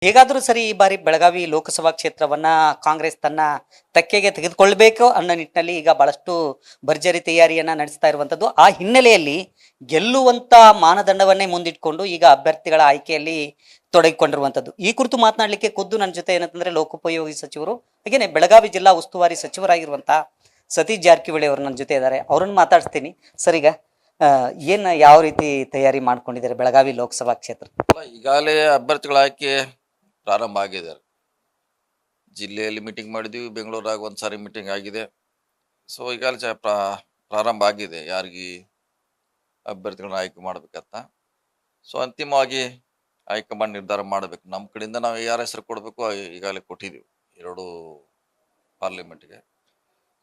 ಹೇಗಾದರೂ ಸರಿ ಈ ಬಾರಿ ಬೆಳಗಾವಿ ಲೋಕಸಭಾ ಕ್ಷೇತ್ರವನ್ನ ಕಾಂಗ್ರೆಸ್ ತನ್ನ ತೆಕ್ಕೆಗೆ ತೆಗೆದುಕೊಳ್ಬೇಕು ಅನ್ನೋ ನಿಟ್ಟಿನಲ್ಲಿ ಈಗ ಬಹಳಷ್ಟು ಭರ್ಜರಿ ತಯಾರಿಯನ್ನ ನಡೆಸ್ತಾ ಇರುವಂತದ್ದು. ಆ ಹಿನ್ನೆಲೆಯಲ್ಲಿ ಗೆಲ್ಲುವಂತ ಮಾನದಂಡವನ್ನೇ ಮುಂದಿಟ್ಕೊಂಡು ಈಗ ಅಭ್ಯರ್ಥಿಗಳ ಆಯ್ಕೆಯಲ್ಲಿ ತೊಡಗಿಕೊಂಡಿರುವಂತದ್ದು. ಈ ಕುರಿತು ಮಾತನಾಡಲಿಕ್ಕೆ ಖುದ್ದು ನನ್ನ ಜೊತೆ ಏನಂತಂದ್ರೆ ಲೋಕೋಪಯೋಗಿ ಸಚಿವರು ಹಾಗೇನೆ ಬೆಳಗಾವಿ ಜಿಲ್ಲಾ ಉಸ್ತುವಾರಿ ಸಚಿವರಾಗಿರುವಂತಹ ಸತೀಶ್ ಜಾರಕಿಹೊಳಿ ಅವರು ನನ್ನ ಜೊತೆ ಇದ್ದಾರೆ. ಅವ್ರನ್ನ ಮಾತಾಡ್ತೀನಿ. ಸರ್, ಈಗ ಏನ್ ಯಾವ ರೀತಿ ತಯಾರಿ ಮಾಡ್ಕೊಂಡಿದ್ದಾರೆ ಬೆಳಗಾವಿ ಲೋಕಸಭಾ ಕ್ಷೇತ್ರ? ಈಗಾಗಲೇ ಅಭ್ಯರ್ಥಿಗಳ ಆಯ್ಕೆ ಪ್ರಾರಂಭ ಆಗಿದೆ. ಜಿಲ್ಲೆಯಲ್ಲಿ ಮೀಟಿಂಗ್ ಮಾಡಿದ್ವಿ, ಬೆಂಗಳೂರಾಗ ಒಂದ್ಸಾರಿ ಮೀಟಿಂಗ್ ಆಗಿದೆ. ಸೊ ಈಗಾಗಲೇ ಪ್ರಾರಂಭ ಆಗಿದೆ ಯಾರಿಗೆ ಅಭ್ಯರ್ಥಿಗಳನ್ನ ಆಯ್ಕೆ ಮಾಡ್ಬೇಕಂತ. ಸೊ ಅಂತಿಮವಾಗಿ ಹೈಕಮಾಂಡ್ ನಿರ್ಧಾರ ಮಾಡಬೇಕು. ನಮ್ಮ ಕಡೆಯಿಂದ ನಾವು ಯಾರ ಹೆಸರು ಕೊಡಬೇಕು ಈಗಾಗಲೇ ಕೊಟ್ಟಿದ್ದೀವಿ ಎರಡು ಪಾರ್ಲಿಮೆಂಟ್ಗೆ.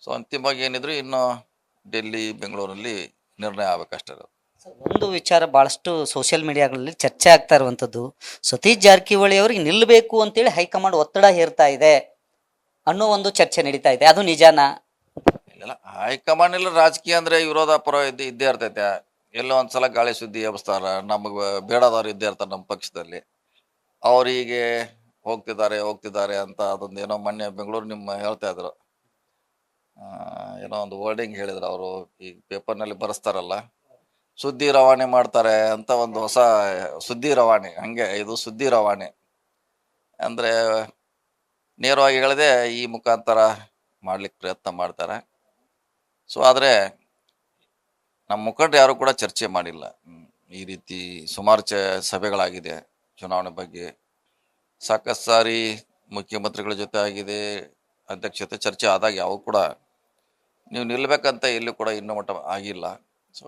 ಸೊ ಅಂತಿಮವಾಗಿ ಏನಿದ್ರು ಇನ್ನು ಡೆಲ್ಲಿ ಬೆಂಗಳೂರಲ್ಲಿ ನಿರ್ಣಯ ಆಗ್ಬೇಕಷ್ಟೇ. ಒಂದು ವಿಚಾರ ಬಹಳಷ್ಟು ಸೋಷಿಯಲ್ ಮೀಡಿಯಾಗಳಲ್ಲಿ ಚರ್ಚೆ ಆಗ್ತಾ ಇರುವಂತದ್ದು, ಸತೀಶ್ ಜಾರಕಿಹೊಳಿ ಅವರಿಗೆ ನಿಲ್ಲಬೇಕು ಅಂತೇಳಿ ಹೈಕಮಾಂಡ್ ಒತ್ತಡ ಹೇರ್ತಾ ಇದೆ ಅನ್ನೋ ಒಂದು ಚರ್ಚೆ ನಡೀತಾ ಇದೆ. ಅದು ನಿಜಾನಾ? ಇಲ್ಲ, ಹೈಕಮಾಂಡ್ ಎಲ್ಲ ರಾಜಕೀಯ ಅಂದ್ರೆ ವಿರೋಧ ಪರ ಇದ್ದೇ ಇರ್ತೈತೆ. ಎಲ್ಲೋ ಒಂದ್ಸಲ ಗಾಳಿ ಸುದ್ದಿ ಎಬ್ಸ್ತಾರ, ನಮಗೆ ಬೇಡದವ್ರು ಇದ್ದೇ ಇರ್ತಾರೆ ನಮ್ಮ ಪಕ್ಷದಲ್ಲಿ. ಅವರಿಗೆ ಹೋಗ್ತಿದ್ದಾರೆ ಅಂತ ಅದೊಂದು ಏನೋ ಮೊನ್ನೆ ಬೆಂಗಳೂರು ನಿಮ್ಮ ಹೇಳ್ತಾ ಇದ್ರು, ಏನೋ ಒಂದು ವರ್ಡಿಂಗ್ ಹೇಳಿದ್ರು ಅವರು. ಈ ಪೇಪರ್ನಲ್ಲಿ ಬರೆಸ್ತಾರಲ್ಲ, ಸುದ್ದಿ ರವಾನೆ ಮಾಡ್ತಾರೆ ಅಂತ ಒಂದು ಹೊಸ ಸುದ್ದಿ ರವಾನೆ. ಹಂಗೆ ಇದು ಸುದ್ದಿ ರವಾನೆ ಅಂದ್ರೆ ನೇರವಾಗಿ ಹೇಳದೆ ಈ ಮುಖಾಂತರ ಮಾಡ್ಲಿಕ್ಕೆ ಪ್ರಯತ್ನ ಮಾಡ್ತಾರೆ. ಸೊ ಆದ್ರೆ ನಮ್ಮ ಮುಖಂಡರು ಯಾರು ಕೂಡ ಚರ್ಚೆ ಮಾಡಿಲ್ಲ. ಈ ರೀತಿ ಸುಮಾರು ಸಭೆಗಳಾಗಿದೆ ಚುನಾವಣೆ ಬಗ್ಗೆ. ಸಾಕಷ್ಟು ಸಾರಿ ಮುಖ್ಯಮಂತ್ರಿಗಳ ಜೊತೆ ಆಗಿದೆ, ಅಧ್ಯಕ್ಷತೆ ಚರ್ಚೆ ಆದಾಗ ಯಾವ ಕೂಡ ನೀವು ನಿಲ್ಬೇಕಂತ ಎಲ್ಲೂ ಕೂಡ ಇನ್ನೂ ಮಟ್ಟ ಆಗಿಲ್ಲ. ಸೊ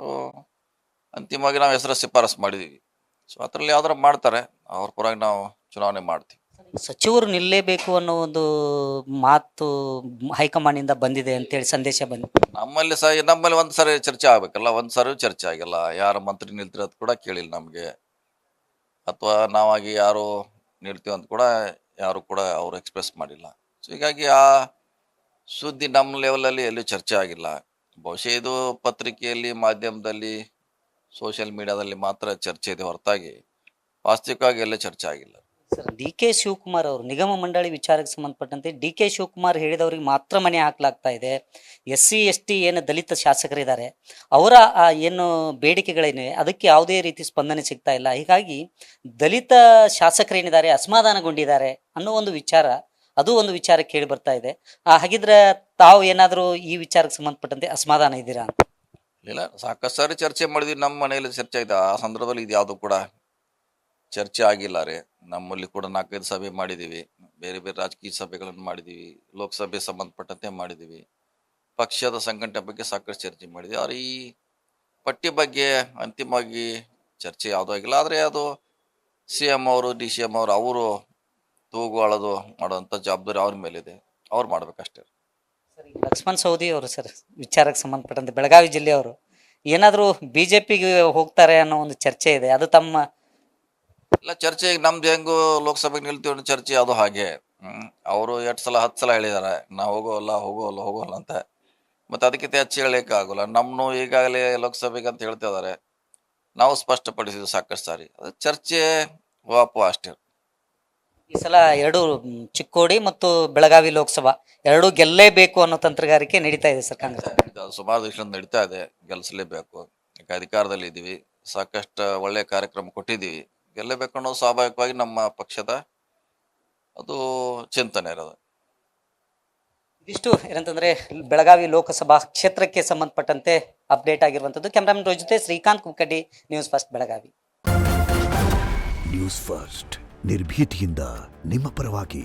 ಅಂತಿಮವಾಗಿ ನಾವು ಹೆಸರು ಶಿಫಾರಸು ಮಾಡಿದೀವಿ. ಸೊ ಅದರಲ್ಲಿ ಯಾವ್ದಾರು ಮಾಡ್ತಾರೆ, ಅವ್ರ ಪರವಾಗಿ ನಾವು ಚುನಾವಣೆ ಮಾಡ್ತೀವಿ. ಸಚಿವರು ನಿಲ್ಲೇಬೇಕು ಅನ್ನೋ ಒಂದು ಮಾತು ಹೈಕಮಾಂಡ್ ಇಂದ ಬಂದಿದೆ ಅಂತೇಳಿ ಸಂದೇಶ ಬಂದಿದೆ. ನಮ್ಮಲ್ಲಿ ಒಂದ್ ಸಾರಿ ಚರ್ಚೆ ಆಗ್ಬೇಕಲ್ಲ, ಒಂದ್ ಸಾರಿ ಚರ್ಚೆ ಆಗಿಲ್ಲ. ಯಾರ ಮಂತ್ರಿ ನಿಲ್ತಿರೋದು ಕೂಡ ಕೇಳಿಲ್ಲ ನಮ್ಗೆ, ಅಥವಾ ನಾವಾಗಿ ಯಾರು ನಿಲ್ತೀವಿ ಅಂತ ಕೂಡ ಯಾರು ಕೂಡ ಅವ್ರು ಎಕ್ಸ್ಪ್ರೆಸ್ ಮಾಡಿಲ್ಲ. ಸೊ ಹೀಗಾಗಿ ಆ ಸುದ್ದಿ ನಮ್ಮ ಲೆವೆಲಲ್ಲಿ ಎಲ್ಲೂ ಚರ್ಚೆ ಆಗಿಲ್ಲ. ಬಹುಶಃ ಇದು ಪತ್ರಿಕೆಯಲ್ಲಿ, ಮಾಧ್ಯಮದಲ್ಲಿ, ಸೋಷಿಯಲ್ ಮೀಡಿಯಾದಲ್ಲಿ ಮಾತ್ರ ಚರ್ಚೆ ಇದೆ ಹೊರತಾಗಿ ವಾಸ್ತವಿಕವಾಗಿ ಎಲ್ಲ ಚರ್ಚೆ ಆಗಿಲ್ಲ. ಸರ್, ಡಿ.ಕೆ. ಶಿವಕುಮಾರ್ ಅವರು ನಿಗಮ ಮಂಡಳಿ ವಿಚಾರಕ್ಕೆ ಸಂಬಂಧಪಟ್ಟಂತೆ ಡಿ.ಕೆ. ಶಿವಕುಮಾರ್ ಹೇಳಿದವರಿಗೆ ಮಾತ್ರ ಮನೆ ಹಾಕ್ಲಾಗ್ತಾ ಇದೆ. SC ST ಏನು ದಲಿತ ಶಾಸಕರಿದ್ದಾರೆ ಅವರ ಏನು ಬೇಡಿಕೆಗಳೇನಿವೆ ಅದಕ್ಕೆ ಯಾವುದೇ ರೀತಿ ಸ್ಪಂದನೆ ಸಿಗ್ತಾ ಇಲ್ಲ. ಹೀಗಾಗಿ ದಲಿತ ಶಾಸಕರೇನಿದ್ದಾರೆ ಅಸಮಾಧಾನಗೊಂಡಿದ್ದಾರೆ ಅನ್ನೋ ಒಂದು ವಿಚಾರ, ಅದು ಒಂದು ವಿಚಾರ ಕೇಳಿ ಬರ್ತಾ ಇದೆ. ಹಾಗಿದ್ರೆ ತಾವು ಏನಾದರೂ ಈ ವಿಚಾರಕ್ಕೆ ಸಂಬಂಧಪಟ್ಟಂತೆ ಅಸಮಾಧಾನ ಇದ್ದೀರಾ ಅಂತ? ಇಲ್ಲ, ಸಾಕಷ್ಟು ಸಾರಿ ಚರ್ಚೆ ಮಾಡಿದ್ವಿ. ನಮ್ಮ ಮನೆಯಲ್ಲಿ ಚರ್ಚೆ ಆಯ್ತು. ಆ ಸಂದರ್ಭದಲ್ಲಿ ಇದು ಯಾವುದು ಕೂಡ ಚರ್ಚೆ ಆಗಿಲ್ಲ ರೀ. ನಮ್ಮಲ್ಲಿ ಕೂಡ 4-5 ಸಭೆ ಮಾಡಿದ್ದೀವಿ, ಬೇರೆ ಬೇರೆ ರಾಜಕೀಯ ಸಭೆಗಳನ್ನು ಮಾಡಿದ್ದೀವಿ, ಲೋಕಸಭೆ ಸಂಬಂಧಪಟ್ಟಂತೆ ಮಾಡಿದ್ದೀವಿ, ಪಕ್ಷದ ಸಂಘಟನೆ ಬಗ್ಗೆ ಸಾಕಷ್ಟು ಚರ್ಚೆ ಮಾಡಿದ್ವಿ. ಆದ್ರೆ ಈ ಪಟ್ಟಿ ಬಗ್ಗೆ ಅಂತಿಮವಾಗಿ ಚರ್ಚೆ ಯಾವುದೂ ಆಗಿಲ್ಲ. ಆದರೆ ಅದು CM ಅವರು, DCM ಅವರು ತೂಗು ಅಳದು ಮಾಡುವಂಥ ಜವಾಬ್ದಾರಿ ಅವ್ರ ಮೇಲಿದೆ, ಅವ್ರು ಮಾಡ್ಬೇಕಷ್ಟೇ. ಸರ್, ಈಗ ಲಕ್ಷ್ಮಣ್ ಸವದಿ ಅವರು ಸರ್ ವಿಚಾರಕ್ಕೆ ಸಂಬಂಧಪಟ್ಟಂತೆ ಬೆಳಗಾವಿ ಜಿಲ್ಲೆಯವರು ಏನಾದರೂ BJPಗೆ ಹೋಗ್ತಾರೆ ಅನ್ನೋ ಒಂದು ಚರ್ಚೆ ಇದೆ, ಅದು ತಮ್ಮ? ಇಲ್ಲ, ಚರ್ಚೆ ನಮ್ದು ಹೆಂಗು ಲೋಕಸಭೆಗೆ ನಿಲ್ತೀವಿ ಅನ್ನೋ ಚರ್ಚೆ ಅದು ಹಾಗೆ. ಅವರು 10 ಸಲ ಹೇಳಿದ್ದಾರೆ ನಾವು ಹೋಗೋಲ್ಲ ಅಂತ. ಮತ್ತೆ ಅದಕ್ಕಿಂತ ಹೆಚ್ಚು ಹೇಳಲಿಕ್ಕೆ ಆಗೋಲ್ಲ. ನಮ್ಮನ್ನು ಈಗಾಗಲೇ ಲೋಕಸಭೆಗೆ ಅಂತ ಹೇಳ್ತಾ ಇದ್ದಾರೆ. ನಾವು ಸ್ಪಷ್ಟಪಡಿಸಿದ್ವಿ ಸಾಕಷ್ಟು ಸಾರಿ. ಅದು ಚರ್ಚೆ ವಾಪು ಅಷ್ಟೇ. ಈ ಸಲ ಎರಡು ಚಿಕ್ಕೋಡಿ ಮತ್ತು ಬೆಳಗಾವಿ ಲೋಕಸಭಾ ಎರಡೂ ಗೆಲ್ಲೇಬೇಕು ಅನ್ನೋ ತಂತ್ರಗಾರಿಕೆ ನಡೀತಾ ಇದೆ ಸರ್ ಕಾಂಗ್ರೆಸ್. ಸುಮಾರು ದಿವಸದಿಂದ ನಡೀತಾ ಇದೆ, ಗೆಲ್ಲಿಸಲೇಬೇಕು. ಈಗ ಅಧಿಕಾರದಲ್ಲಿ ಇದ್ದೀವಿ, ಸಾಕಷ್ಟು ಒಳ್ಳೆಯ ಕಾರ್ಯಕ್ರಮ ಕೊಟ್ಟಿದ್ದೀವಿ, ಗೆಲ್ಲಬೇಕು ಅನ್ನೋದು ಸ್ವಾಭಾವಿಕವಾಗಿ ನಮ್ಮ ಪಕ್ಷದ ಅದು ಚಿಂತನೆ ಇರೋದು. ಇದಿಷ್ಟು ಏನಂತಂದ್ರೆ ಬೆಳಗಾವಿ ಲೋಕಸಭಾ ಕ್ಷೇತ್ರಕ್ಕೆ ಸಂಬಂಧಪಟ್ಟಂತೆ ಅಪ್ಡೇಟ್ ಆಗಿರುವಂತದ್ದು. ಕ್ಯಾಮ್ರಾಮನ್ ಜೊತೆ Srikanth Kukkaddi, news first Belagavi. News first ನಿರ್ಭೀತಿಯಿಂದ ನಿಮ್ಮ ಪರವಾಗಿ.